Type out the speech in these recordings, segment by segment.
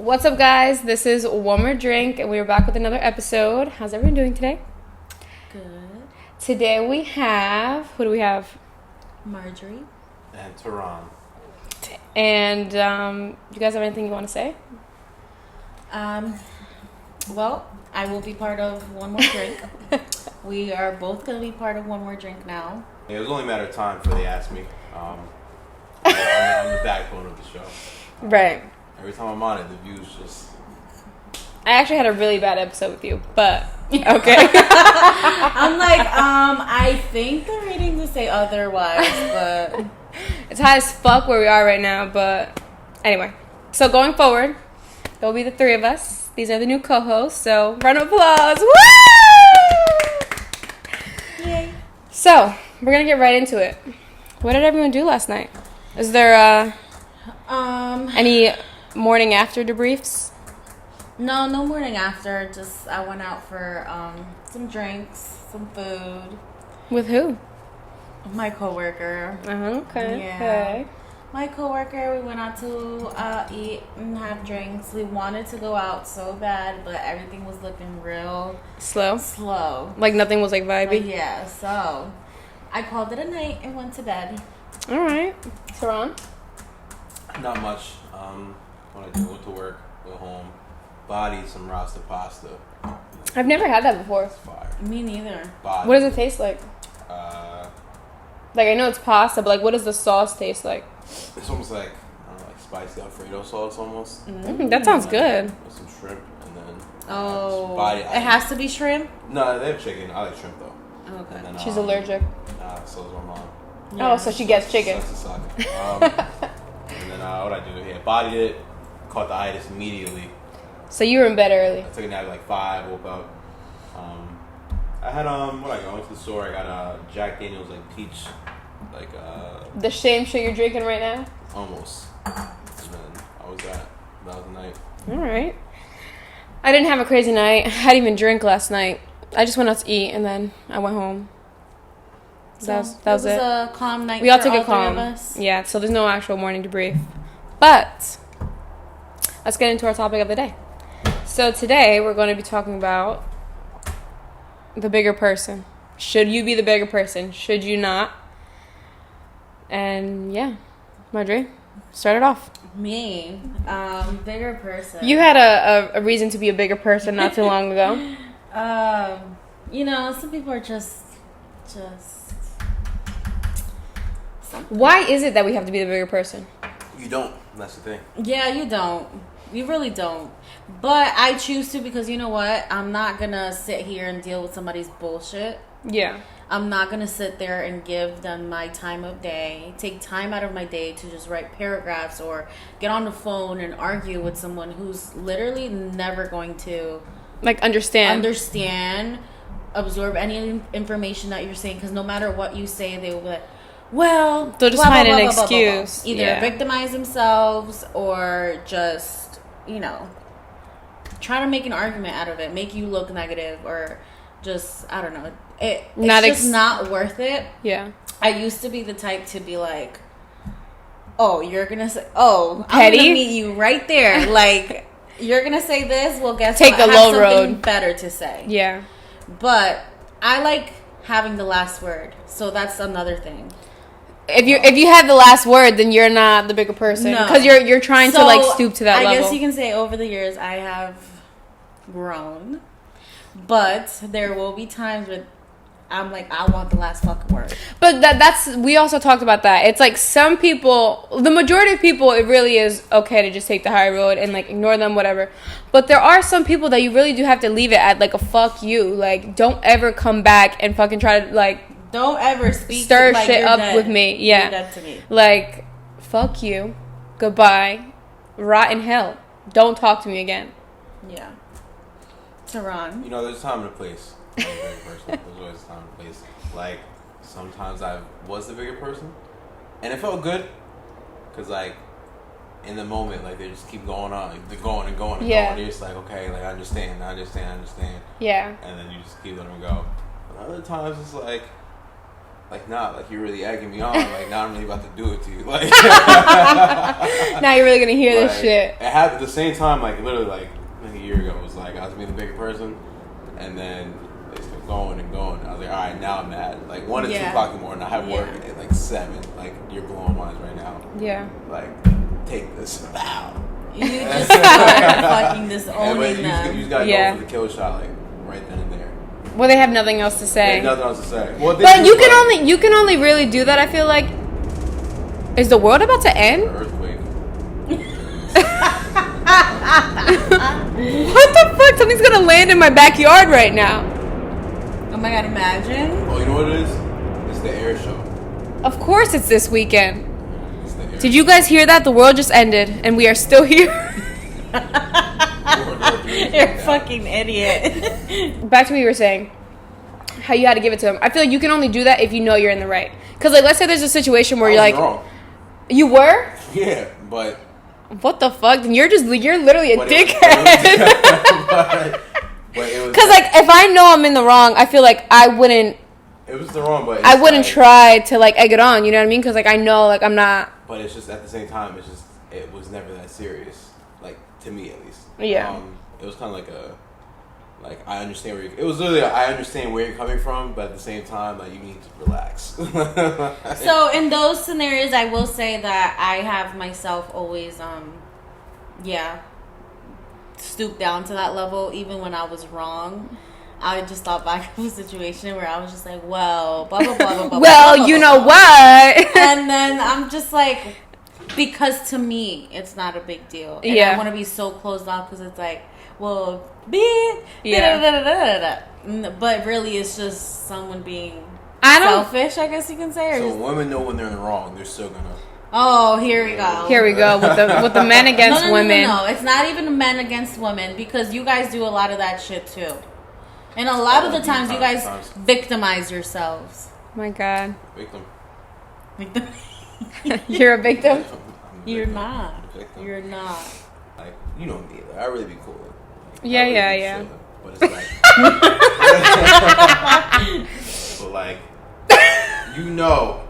What's up, guys? This is One More Drink, and we are back with another episode. How's everyone doing today? Good. Today we have... Who do we have? Maryury and Turon. And you guys have anything you want to say? Well, I will be part of One More Drink. We are both going to be part of One More Drink now. It was only a matter of time before they asked me. I'm the backbone of the show. Right. Every time I'm on it, the views just... I actually had a really bad episode with you, but okay. I'm like, I think the ratings would say otherwise, but... It's high as fuck where we are right now, but anyway. So going forward, there'll be the three of us. These are the new co-hosts, so round of applause. Woo! Yay. So, we're going to get right into it. What did everyone do last night? Is there any morning after debriefs? No morning after. Just I went out for some drinks, some food. With who? My coworker. Okay. Yeah. Okay. My coworker. We went out to eat and have drinks. We wanted to go out so bad, but everything was looking real slow. Like nothing was like vibey? Yeah. So I called it a night and went to bed. All right. Turon? Not much. What I do, went to work, go home, bodied some rasta pasta. I've never had that before. It's fire. Me neither. Bodied. What does it taste like? Like I know it's pasta, but like what does the sauce taste like? It's almost like, I don't know, like spicy Alfredo sauce almost. That sounds good. With some shrimp and then... It has to be shrimp? No, they have chicken. I like shrimp though. Okay. And then, She's allergic. So is my mom. Yeah. Oh, so she gets chicken. Sucks to suck. And then what I do? Yeah, bodied it, caught the itis immediately. So you were in bed early. I took a nap at like 5, woke up. I had I went to the store. I got Jack Daniel's like peach, like the same shit you're drinking right now. almost. And then that was the night. All right. I didn't have a crazy night. I didn't even drink last night. I just went out to eat and then I went home. That was it. It was a calm night. We all for took it three calm. of us. Yeah, so there's no actual morning debrief. But let's get into our topic of the day. So today we're going to be talking about the bigger person. Should you be the bigger person? Should you not? And yeah, Marjorie, start it off. Me, bigger person. You had a reason to be a bigger person not too long ago. Some people are just. Why is it that we have to be the bigger person? You don't. That's the thing. Yeah, you don't. You really don't. But I choose to because you know what? I'm not going to sit here and deal with somebody's bullshit. Yeah. I'm not going to sit there and give them my time of day, take time out of my day to just write paragraphs or get on the phone and argue with someone who's literally never going to... understand, absorb any information that you're saying. Because no matter what you say, they will be like, well... They'll just find an excuse. Either victimize themselves or just... try to make an argument out of it, make you look negative, or just, I don't know. It's just not worth it. Yeah. I used to be the type to be like, oh, you're going to say, oh, petty? I'm going to meet you right there. Like, you're going to say this? Well, guess what? Take the low road. Better to say. Yeah. But I like having the last word. So that's another thing. If you have the last word, then you're not the bigger person. Because you're trying to like stoop to that level. I guess you can say over the years I have grown, but there will be times where I'm like, I want the last fucking word. But that's we also talked about that. It's like some people, the majority of people, it really is okay to just take the high road and like ignore them, whatever. But there are some people that you really do have to leave it at like a fuck you. Like, don't ever come back and fucking try to like. Don't ever stir shit up dead. with me. Yeah. You're dead to me. Like, fuck you. Goodbye. Rot in hell. Don't talk to me again. Yeah. Turon. There's a time and a place. I'm a bigger person. There's always a time and a place. Like, sometimes I was the bigger person. And it felt good. Because, like, in the moment, like, they just keep going on. Like, they're going and going and going. You're just like, okay, like, I understand. Yeah. And then you just keep letting them go. But other times, it's like... like, nah, like, you're really egging me on. Like, now I'm really about to do it to you. Like, now you're really gonna hear this shit. It happened at the same time, like, literally, like a year ago. It was like, I was being the bigger person, and then they kept going and going. I was like, all right, now I'm mad. Like, 1 or 2 o'clock in the morning, I have work at, like, 7. Like, you're blowing minds right now. Yeah. Like, take this. Bow. You just start fucking disowning them. You just gotta go for the kill shot, like, right then and there. Well, they have nothing else to say. Nothing else to say. Well, but you can only really do that. I feel like. Is the world about to end? Earthquake. What the fuck? Something's gonna land in my backyard right now. Oh my god! Imagine. Oh, you know what it is? It's the air show. Of course, it's this weekend. Did you guys hear that? The world just ended, and we are still here. You're a fucking idiot. Back to what you were saying. How you had to give it to him. I feel like you can only do that if you know you're in the right. Because, like, let's say there's a situation where you're like... wrong. You were? Yeah, but... What the fuck? Then you're literally a dickhead. Because, like, if I know I'm in the wrong, I feel like I wouldn't... It was the wrong, but... I wouldn't try to, like, egg it on, you know what I mean? Because, like, I know, like, I'm not... But it's just, at the same time, it was never that serious. Like, to me, at least. Yeah. It was kind of like a... Like, I understand where it was literally, I understand where you're coming from, but at the same time, like, you need to relax. So, in those scenarios, I will say that I have myself always, stooped down to that level, even when I was wrong. I just thought back of a situation where I was just like, well, blah, blah, blah, blah, blah. Well, blah, you blah, know blah. what? And then I'm just like, because to me, it's not a big deal. And I want to be so closed off because it's like, well, but really, it's just someone being selfish, I guess you can say. So women know when they're in the wrong. They're still gonna. Oh, here we go. Here we go with the men against women. No, it's not even men against women because you guys do a lot of that shit too, and a lot of the times you guys victimize yourselves. My God. Victim. You're a victim. You're not. You're not. Like, you know me. Like, I really be cool. Yeah. But it's like, but like, you know,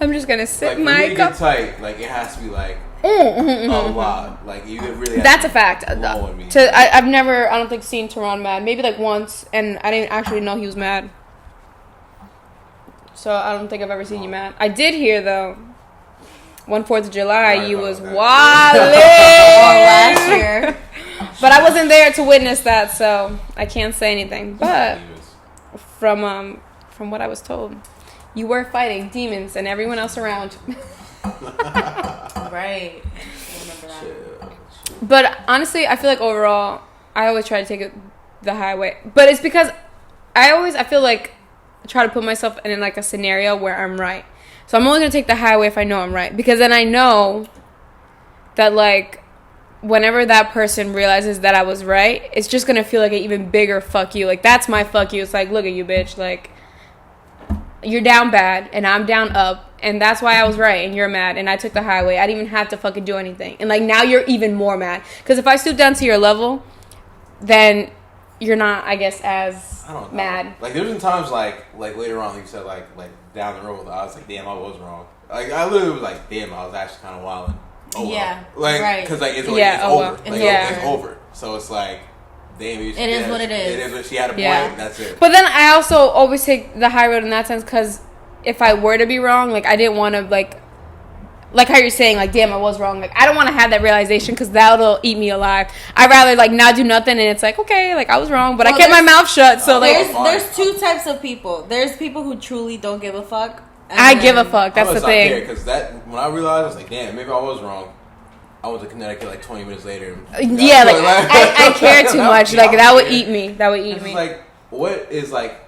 I'm just gonna sit like, my get tight. Like, it has to be like a lot. Like, you really. That's a fact. I've never, I don't think, seen Turon mad. Maybe like once, and I didn't actually know he was mad. So I don't think I've ever seen you mad. I did hear though. 4th of July, you was wildin'. Last year. But I wasn't there to witness that, so I can't say anything. But from what I was told, you were fighting demons and everyone else around. Right. I remember that. But honestly, I feel like overall, I always try to take it the highway. But it's because I feel like I try to put myself in like a scenario where I'm right. So I'm only going to take the highway if I know I'm right. Because then I know that, like, whenever that person realizes that I was right, it's just going to feel like an even bigger fuck you. Like, that's my fuck you. It's like, look at you, bitch. Like, you're down bad, and I'm down up. And that's why I was right, and you're mad. And I took the highway. I didn't even have to fucking do anything. And, like, now you're even more mad. Because if I stoop down to your level, then you're not, I guess, as mad. Like, there's been times, like later on, like you said, like down the road, I was like, damn, I was wrong. Like, I literally was like, damn, I was actually kind of wilding. Oh, yeah. Well. Like, right. Because, like, it's, over. Like, it's over. So it's like, damn, it is what it is. It is what she had a point, that's it. But then I also always take the high road in that sense, because if I were to be wrong, like, I didn't want to, like how you're saying, like, damn, I was wrong. Like, I don't want to have that realization because that'll eat me alive. I'd rather, like, not do nothing and it's like, okay, like, I was wrong, but I kept my mouth shut. So, like, there's two types of people. There's people who truly don't give a fuck. I give a fuck. That's the thing. Because when I realized, I was like, damn, maybe I was wrong. I went to Connecticut like 20 minutes later. Yeah, like, I care too much. Like, that would eat me. That would eat me. Like, what is, like,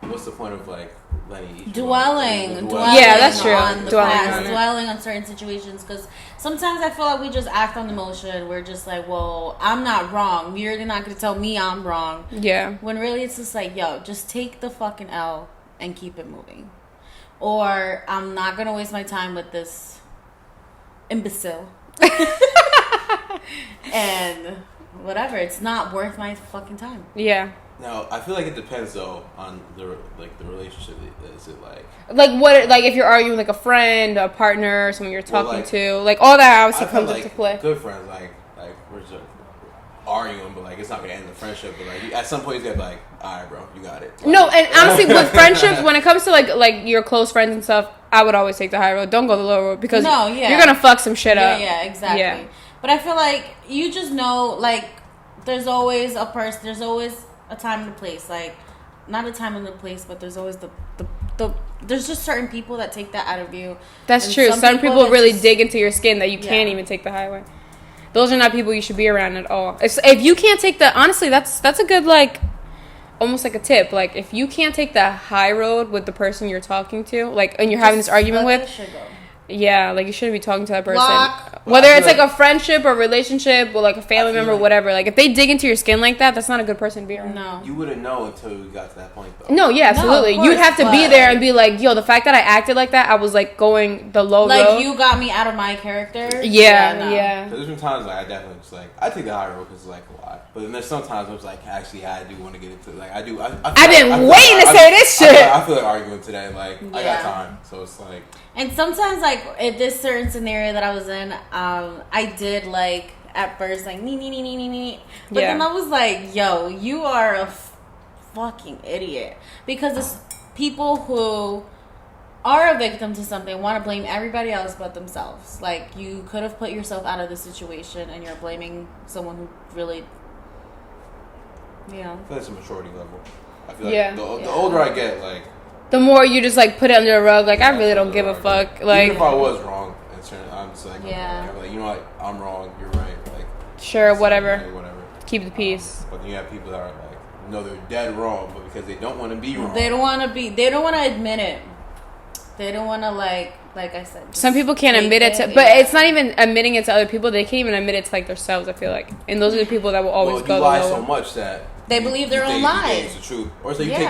what's the point of, like, letting each dwelling yeah, that's true. On the past, dwelling on certain situations, because sometimes I feel like we just act on emotion. We're just like, well, I'm not wrong. You're not going to tell me I'm wrong. Yeah. When really it's just like, yo, just take the fucking L and keep it moving. Or I'm not going to waste my time with this imbecile. And whatever. It's not worth my fucking time. Yeah. No, I feel like it depends though on the relationship. Is it like if you're arguing with like a friend, a partner, someone you're talking to, like all that obviously comes into play. Good friends, like we're just arguing, but like it's not gonna end the friendship. But like at some point, you gotta be like, all right, bro, you got it. Like, no, and honestly, with friendships, when it comes to like your close friends and stuff, I would always take the high road. Don't go the low road because you're gonna fuck some shit up. Yeah, exactly. Yeah. But I feel like you just know, like, there's always a person, there's always a time and a place. Like, not a time and a place, but there's always the there's just certain people that take that out of you. That's true. Some people really dig into your skin that you can't even take the highway. Those are not people you should be around at all. If you can't take the, honestly, that's a good, like, almost like a tip. Like, if you can't take the high road with the person you're talking to, like, and you're having this argument with, yeah, like, you shouldn't be talking to that person. Whether it's like a friendship or relationship or like a family member or whatever. Like, if they dig into your skin like that, that's not a good person to be around. No. You wouldn't know until you got to that point, though. No, yeah, absolutely. No, you'd have to be there and be like, yo, the fact that I acted like that, I was like going the low road. Like, you got me out of my character. Yeah. There's been times like I definitely just like, I take the high road because it's like a lot. But then there's sometimes I was like, actually, I do want to get into it. Like, I do. I've been waiting to say this shit. I feel like arguing today. Like, I got time. So it's like. And sometimes, like, in this certain scenario that I was in, I did, like, at first, like, nee. But then I was like, yo, you are a fucking idiot. Because it's people who are a victim to something, want to blame everybody else but themselves. Like, you could have put yourself out of the situation, and you're blaming someone who really, you know. I feel like it's a maturity level. I feel like the older I get, like, the more you just like put it under a rug, like I really don't give a fuck. Like, even if I was wrong, I'm just like, I'm like, you know what, I'm wrong, you're right. Like, sure, whatever. Keep the peace. But then you have people that are like, no, they're dead wrong, but because they don't want to be wrong. They don't want to admit it. They don't want to like I said. Some people can't admit it to, but it's not even admitting it to other people. They can't even admit it to like themselves. I feel like, and those are the people that will always go. You lie so much that they believe their own lies. It's the truth, or so you take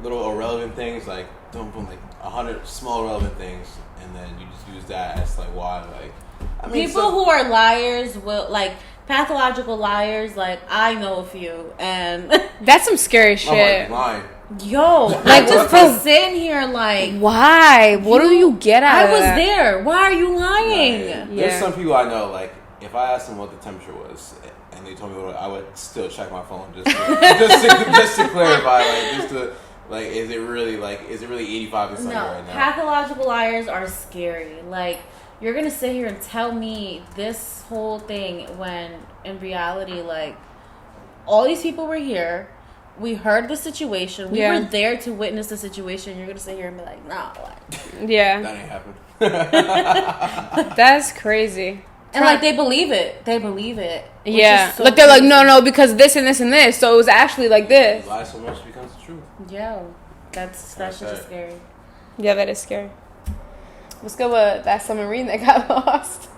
little irrelevant things, like don't put like 100 small irrelevant things, and then you just use that as like why, like, I mean, people who are liars will like pathological liars. Like, I know a few, and that's some scary shit. Lying. Yo, I just been sitting here like, why? What do you get out of that? I was that? There. Why are you lying? Yeah. There's some people I know, like, if I asked them what the temperature was, and they told me what, I would still check my phone just to clarify, like, just to. Like, is it really 85 and something right now? Pathological liars are scary. Like, you're going to sit here and tell me this whole thing when, in reality, like, all these people were here. We heard the situation. We were there to witness the situation. You're going to sit here and be like, nah, what? Yeah. That ain't happened. That's crazy. And, like, they believe it. Yeah. So like, they're crazy. Like, no, because this and this and this. So it was actually like this. You lie so much it becomes the truth. Yeah. That's just scary. Yeah, that is scary. Let's go with that submarine that got lost.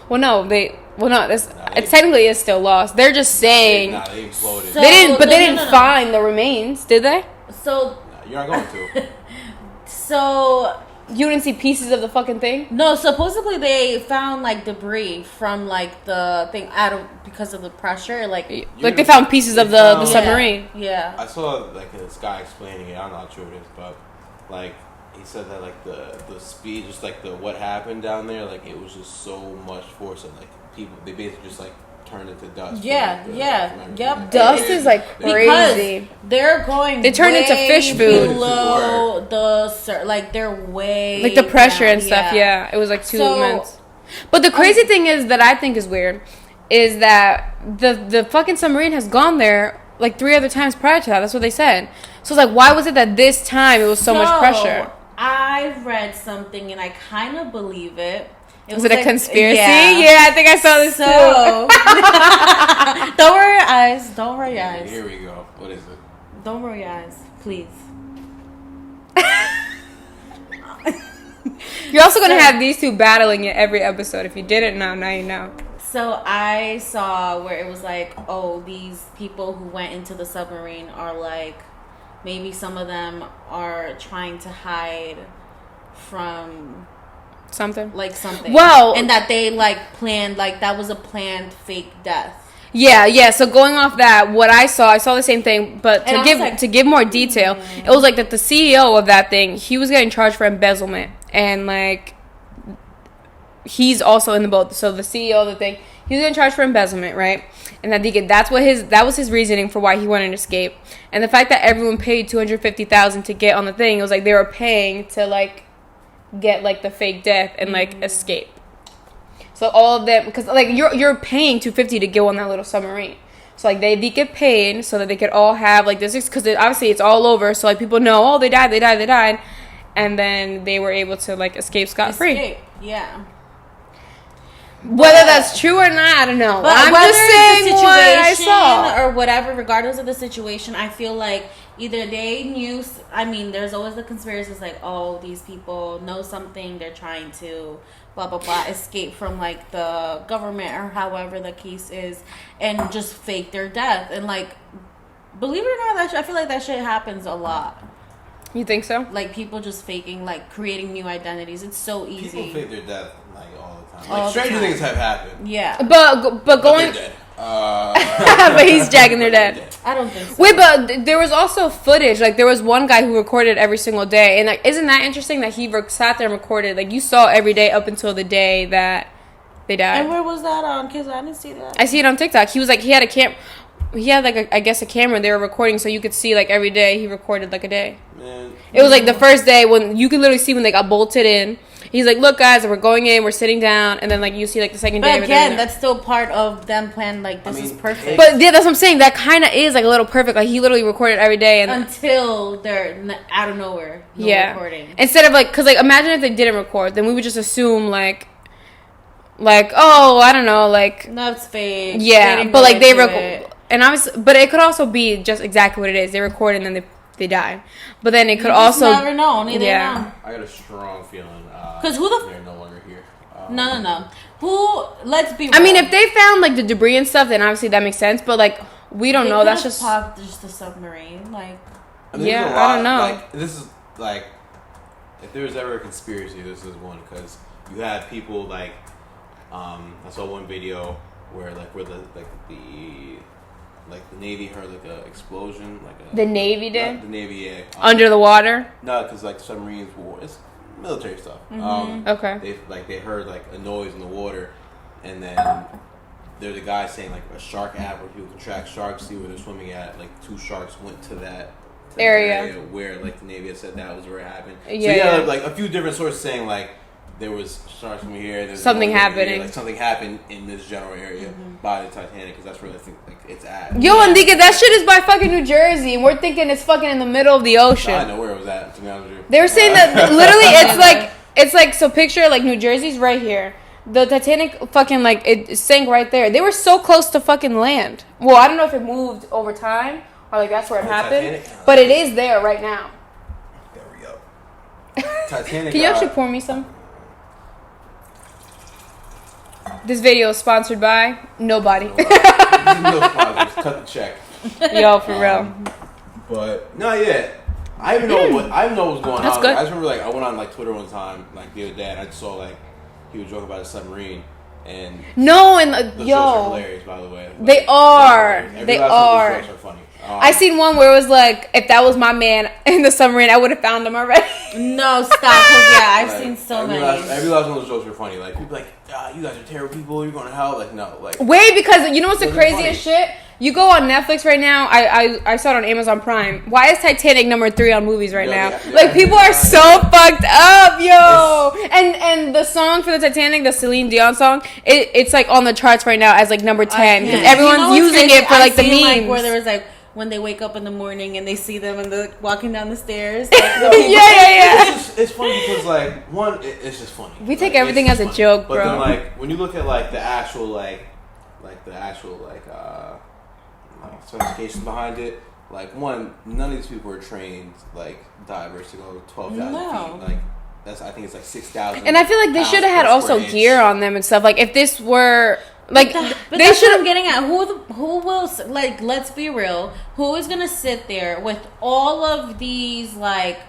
It technically is still lost. They're just saying. They imploded. They didn't find the remains, did they? So. You're not going to. So. You didn't see pieces of the fucking thing? No, supposedly they found like debris from like the thing because of the pressure, like they found pieces of the submarine. Yeah. I saw like this guy explaining it. I'm not sure what it is, but like he said that like the speed, just like the what happened down there, like it was just so much force and like people they basically just like turned into dust. Yep. Dust is like crazy. Because they're going. They turned into fish food. Below they're way like the pressure and stuff. Yeah, it was like too immense. But the crazy thing is that I think is weird is that the fucking submarine has gone there like 3 other times prior to that. That's what they said. So it's like, why was it that this time it was so much pressure? I read something and I kind of believe it. Was it a conspiracy? Yeah, I think I saw this too. Don't roll your eyes. Don't roll your eyes. Here we go. What is it? Don't roll your eyes, please. You're also going to have these two battling it every episode. If you didn't know, now you know. So I saw where it was like, oh, these people who went into the submarine are like, maybe some of them are trying to hide from... something. Like something. Well, and that they like planned, like that was a planned fake death. Yeah. So going off that, what I saw the same thing, but to give more detail, it was like that the CEO of that thing, he was getting charged for embezzlement, and like he's also in the boat. So the CEO of the thing, he was getting charged for embezzlement, right? And that was his reasoning for why he wanted to escape. And the fact that everyone paid $250,000 to get on the thing, it was like they were paying to like get like the fake death and like escape. So all of them, because like you're paying $250 to go on that little submarine. So like they get paid so that they could all have like this, because obviously it's all over. So like people know, they died, and then they were able to like escape scot-free. Yeah. Whether that's true or not, I don't know. But I'm just saying what I saw. Or whatever, regardless of the situation, I feel like either they knew. I mean, there's always the conspiracies like, oh, these people know something. They're trying to blah blah blah escape from like the government or however the case is, and just fake their death. And like, believe it or not, I feel like that shit happens a lot. You think so? Like people just faking, like creating new identities. It's so easy. People fake their death like all the time. Like stranger things have happened. Yeah, but going. They're dead. But he's jacking their dead. I don't think so. Wait, but there was also footage. Like there was one guy who recorded every single day, and like, isn't that interesting that he sat there and recorded? Like you saw every day up until the day that they died. And where was that on? Because I didn't see that. I see it on TikTok. He was like, he had like I guess a camera they were recording, so you could see like every day he recorded like a day. Man. It was like the first day when you could literally see when they got bolted in. He's like, look guys, we're going in, we're sitting down, and then like you see like the second day. But again, that's still part of them plan. Like this is perfect. But yeah, that's what I'm saying. That kind of is like a little perfect. Like he literally recorded every day, and until they're out of nowhere. Recording. Instead of like, because like imagine if they didn't record, then we would just assume like oh, I don't know, like that's fake. Yeah, but like they record, and obviously, but it could also be just exactly what it is. They record and then they die. But then it could also never know. Only they know. I got a strong feeling. Because they're no longer here. No. Who? Let's be real. I mean, if they found like the debris and stuff, then obviously that makes sense. But like we don't know. That's just the submarine. Like I don't know. Like this is like if there was ever a conspiracy, this is one, because you had people like I saw one video where the Navy heard like a explosion, the Navy did. The Navy, yeah. Under the water. No, because like submarines, it's military stuff. Okay. They heard like a noise in the water, and then there's a guy saying like a shark app where people can track sharks, see where they're swimming at. Like 2 sharks went to that area where like the Navy had said that was where it happened. Yeah, so like a few different sources saying like there was sharks from here. Something happening. Like something happened in this general area by the Titanic, because that's where I think like it's at. Yo, and that shit is by fucking New Jersey, and we're thinking it's fucking in the middle of the ocean. I know where it was at. To be honest with you. They were saying that literally it's like so picture like New Jersey's right here. The Titanic fucking like it sank right there. They were so close to fucking land. Well, I don't know if it moved over time or like that's where it happened, but it is there right now. There we go. Titanic. Can you actually pour me some? This video is sponsored by nobody. No sponsors. Cut the check. Yo, for real. But not yet. I even know what was going on. Good. I just remember like I went on like Twitter one time like the other day, and I just saw like he was joking about a submarine. And those jokes are hilarious, by the way. Like, they are. They are. Jokes are funny. I seen one where it was like, if that was my man in the submarine, I would have found him already. No, stop. Cause I've seen so many. Every last one of those jokes were funny. Like people like, you guys are terrible people. You're going to hell. Like no, like wait, because you know what's the craziest shit? You go on Netflix right now. I saw it on Amazon Prime. Why is Titanic number 3 on movies right now? Like people are so fucked up, yo. And the song for the Titanic, the Celine Dion song, it's like on the charts right now as like number 10 because everyone's using it for like the memes. Like, where there was like when they wake up in the morning and they see them and they're walking down the stairs. Like, yeah. It's funny because like one, it's just funny. We take everything as a joke, bro. But then like when you look at like the actual specifications behind it, like one, none of these people are trained like divers to go 12,000 feet. Like I think it's like 6,000. And I feel like they should have had also gear on them and stuff. Like if this were. Like, but that's what I'm getting at. Who will, like, let's be real, who is gonna sit there with all of these like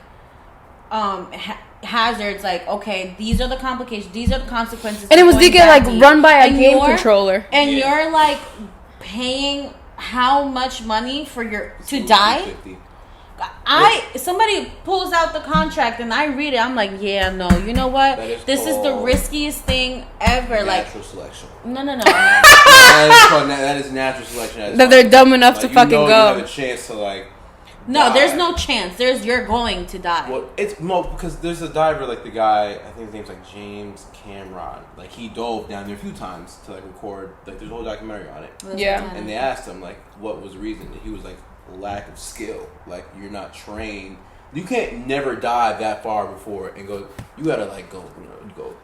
hazards? Like, okay, these are the complications, these are the consequences, and it was to get like run by a game controller, and you're like paying how much money for to die? Somebody pulls out the contract and I read it. I'm like, yeah, no. You know what? This is the riskiest thing ever. Natural selection. No. that is natural selection. That they're dumb enough to fucking go. You have a chance to die. There's no chance. You're going to die. Well, it's because there's a diver like the guy. I think his name's like James Cameron. Like he dove down there a few times to like record. Like there's a whole documentary on it. Yeah. And they asked him like, what was the reason? And he was like, lack of skill. Like you're not trained. You can't never dive that far before and go. You gotta like go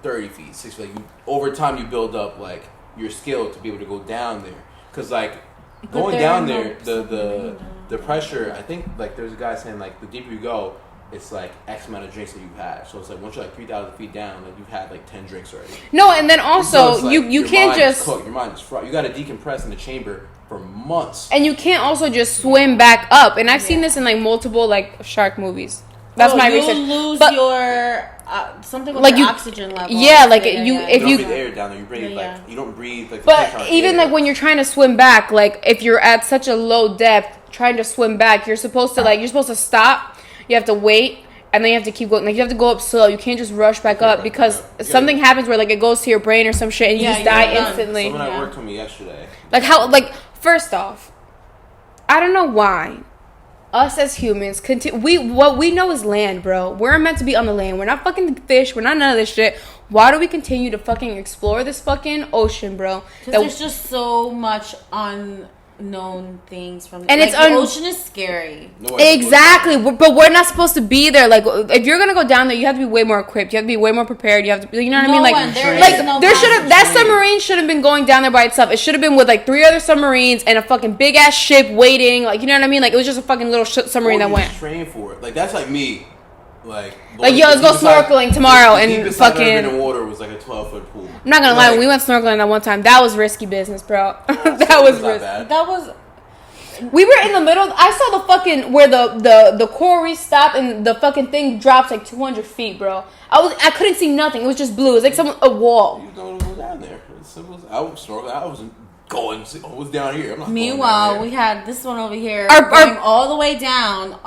30 feet, 6 feet. Like over time you build up like your skill to be able to go down there. Cause like going down there, the pressure. I think like there's a guy saying like the deeper you go, it's like X amount of drinks that you've had. So it's like once you're like 3,000 feet down, like you've had like 10 drinks already. No, and then also so like, you can't just cook. Your mind is fried. You got to decompress in the chamber for months. And you can't also just swim back up. And I've seen this in like multiple like shark movies. That's my research. You lose your something with like your oxygen level. Yeah, like if you breathe air down there, you breathe like you don't breathe like. But even like when you're trying to swim back, like if you're at such a low depth trying to swim back, you're supposed to stop. You have to wait. And then you have to keep going. Like you have to go up slow. You can't just rush back up because something happens where like it goes to your brain or some shit and you just die instantly. Someone at work told me yesterday. Like how? Like first off, I don't know why us as humans what we know is land, bro. We're meant to be on the land. We're not fucking fish. We're not none of this shit. Why do we continue to fucking explore this fucking ocean, bro? Because there's just so much unknown things from and like, the ocean is scary. Exactly, but we're not supposed to be there. Like if you're gonna go down there, you have to be way more equipped. You have to be way more prepared. You have to, you know what I mean? Like there should have that submarine should have been going down there by itself. It should have been with like 3 other submarines and a fucking big ass ship waiting. Like you know what I mean? Like it was just a fucking little submarine that went. Train for it. Like that's like me. Like yo, let's go snorkeling tomorrow and fucking. In the water was like a 12-foot pool. I'm not gonna lie, when we went snorkeling that one time, that was risky business, bro. That was risky. That was. We were in the middle. I saw the fucking where the coral reef stopped and the fucking thing drops like 200 feet, bro. I couldn't see nothing. It was just blue. It was like a wall. You don't go down there. I was snorkeling. I wasn't going. I was down here. I'm not. Meanwhile, we had this one over here going all the way down.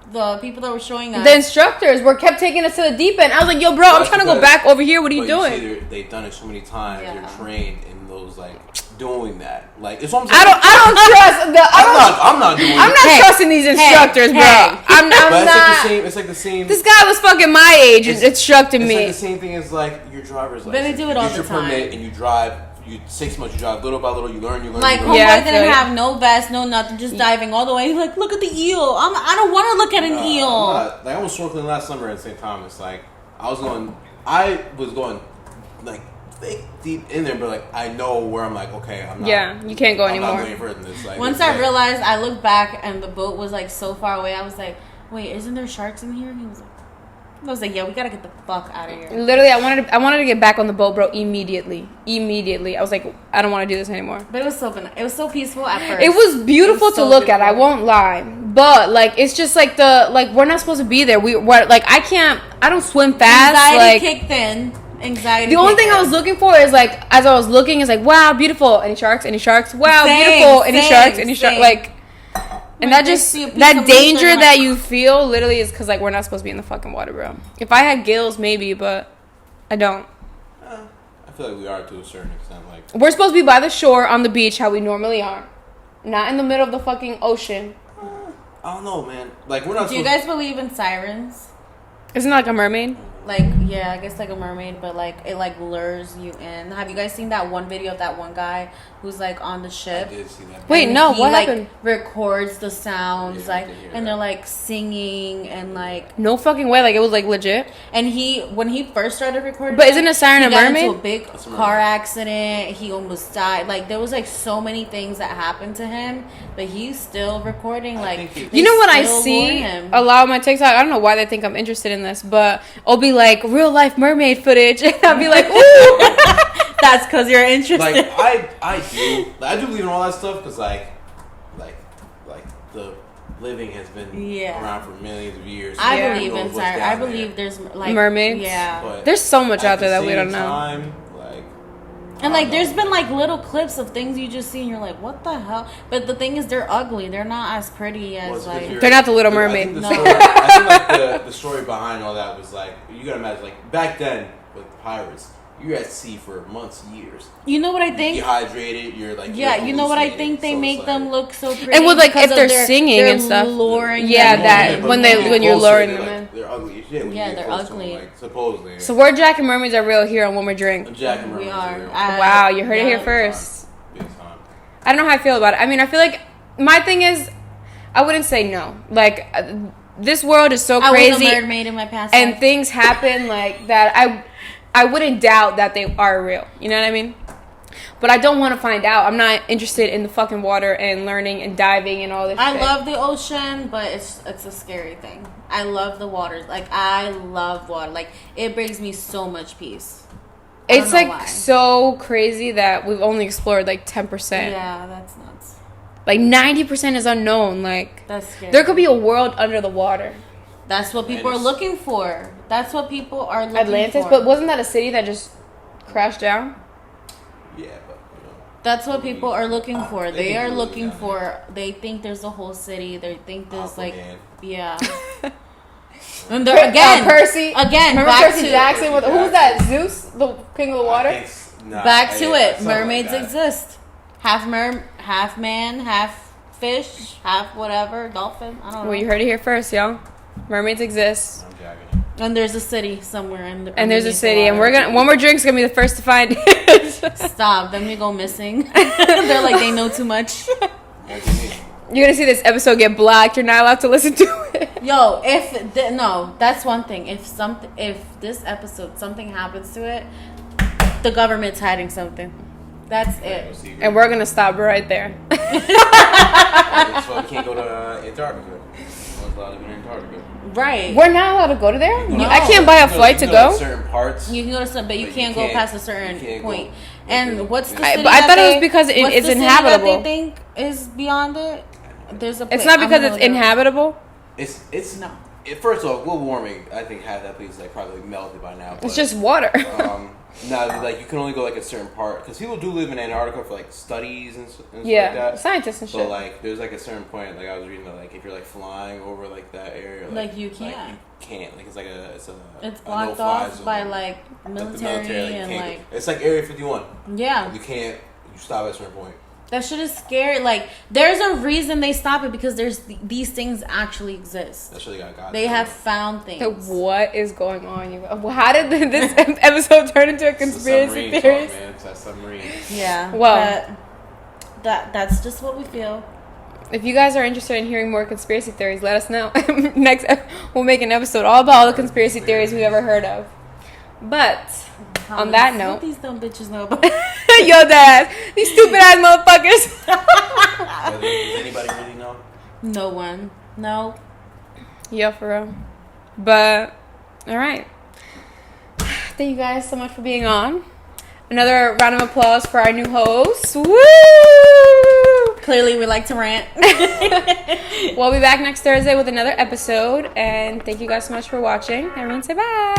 The people that were showing us, the instructors kept taking us to the deep end. I was like, yo, bro, I'm trying to go back over here. What are you doing? They've done it so many times. Yeah. They're trained in those like doing that. Like it's what I'm saying. I'm not doing. I'm not trusting these instructors, bro. I'm not. It's like the same. This guy was fucking my age and instructing me. It's like the same thing as like your driver's license. But they do it all the time. You get your permit and you drive. 6 months you drive little by little. You learn. Like homeboy didn't have no vest, no nothing, just diving all the way. He's like, look at the eel. I don't want to look at an eel. I was snorkeling last summer at St. Thomas. Like I was going like deep in there, but like I know where I'm like, okay, I'm not. Yeah, you can't go anymore. Not going further than this. Like, once I realized, I looked back and the boat was like so far away. I was like, wait, isn't there sharks in here? And he was like. I was like, yeah, we gotta get the fuck out of here. Literally, I wanted to get back on the boat, bro, immediately. I was like, I don't want to do this anymore. But it was so peaceful at first. It was beautiful to look at. I won't lie, but like, it's just like we're not supposed to be there. We're like, I don't swim fast. Anxiety kicked in. Anxiety. The only thing I was looking for is like, as I was looking, is like, wow, beautiful. Any sharks? Any sharks? Wow, beautiful. Any sharks? Any sharks? Like. And that danger that you feel literally is because like we're not supposed to be in the fucking water, bro. If I had gills, maybe, but I don't. I feel like we are to a certain extent. Like we're supposed to be by the shore on the beach, how we normally are, not in the middle of the fucking ocean. I don't know, man. Like we're not. Do you guys believe in sirens? Isn't it like a mermaid? Like, yeah, I guess like a mermaid, but like it like lures you in. Have you guys seen that one video of that one guy who's like on the ship? I did see that. Wait, no, what happened? Records the sounds and they're like singing and like no fucking way, like it was like legit. And when he first started recording, but isn't a siren a mermaid? He got into a big car accident. He almost died. Like there was like so many things that happened to him, but he's still recording. Like you know what I see a lot of my TikTok. I don't know why they think I'm interested in this, but I'll be like real life mermaid footage and I'll be like, ooh. That's because you're interested. Like I do believe in all that stuff because like the living has been around for millions of years. I believe in sirens. I believe there's like mermaids. Yeah, but there's so much out there that we don't know. And like, there's been like little clips of things you just see, and you're like, "What the hell?" But the thing is, they're ugly. They're not as pretty as like. They're not the Little Mermaid. I think like the story behind all that was like, you gotta imagine like back then with pirates, you're at sea for months, years. You know what I think? Dehydrated. You're like you know what I think? They make them look so pretty. And with like if they're singing and stuff, luring when you're luring them in. They're ugly as shit. Yeah, they're ugly. Them, like, supposedly. So we're Jack and Mermaids are real here on One More Drink. Jack and Mermaids are real. Wow, you heard it here first. I don't know how I feel about it. I mean, I feel like my thing is, I wouldn't say no. Like, this world is so crazy. I was a mermaid in my past and life. Things happen like that. I wouldn't doubt that they are real. You know what I mean? But I don't want to find out. I'm not interested in the fucking water and learning and diving and all this shit. I love the ocean, but it's a scary thing. I love the water. Like, I love water. Like, it brings me so much peace. It's like so crazy that we've only explored like 10%. Yeah, that's nuts. Like 90% is unknown. Like, that's scary. There could be a world under the water. That's what people are looking for. That's what people are looking Atlantis, for. but wasn't that a city that just crashed down? Yeah, but that's what people are looking for. They are looking for. They think there's a whole city. They think there's yeah. And they're Percy again. Remember Percy Jackson? Who was that? Zeus, the king of the water. Back to it. Mermaids exist. Half man, half fish, half whatever, dolphin. I don't know. Well, you heard it here first, y'all. Mermaids exist. And there's a city somewhere and there's a city, and we're gonna One More Drink's gonna be the first to find it. Stop. Then we go missing. They're like they know too much. You're gonna see this episode get blocked. You're not allowed to listen to it. Yo, no, that's one thing. If this episode something happens to it, the government's hiding something. That's it. And we're gonna stop right there. So we can't go to Antarctica. We're allowed to go to Antarctica. Right. We're not allowed to go to there? No. I can't buy a flight to go? Certain parts. You can go to some, but you can't go past a certain point. And what's the city I thought it was because it's inhabitable. That they think is beyond it? There's a It's not because it's inhabitable? It's no. First off, global warming, I think half that place is like probably melted by now. But, it's just water. No, like you can only go like a certain part because people do live in Antarctica for like studies and stuff like that. Scientists and shit. But like, there's like a certain point. Like I was reading that like if you're like flying over like that area, like you can't. Like, you can't. Like it's blocked off by like military and like it's like Area 51. Yeah. You can't. You stop at a certain point. That shit is scary. Like, there's a reason they stop it because these things actually exist. That's really got They have found things. What is going on? How did this episode turn into a conspiracy theory? It's a submarine. Yeah. Well, that's just what we feel. If you guys are interested in hearing more conspiracy theories, let us know. Next, we'll make an episode all about all the conspiracy theories we've ever heard of. But on that note, what these dumb bitches know about yo, dad, these stupid ass motherfuckers. Does anybody really know? No one. No. Yeah, for real. But all right. Thank you guys so much for being on. Another round of applause for our new host. Woo! Clearly, we like to rant. We'll be back next Thursday with another episode. And thank you guys so much for watching. Everyone say bye.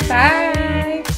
Bye. Bye.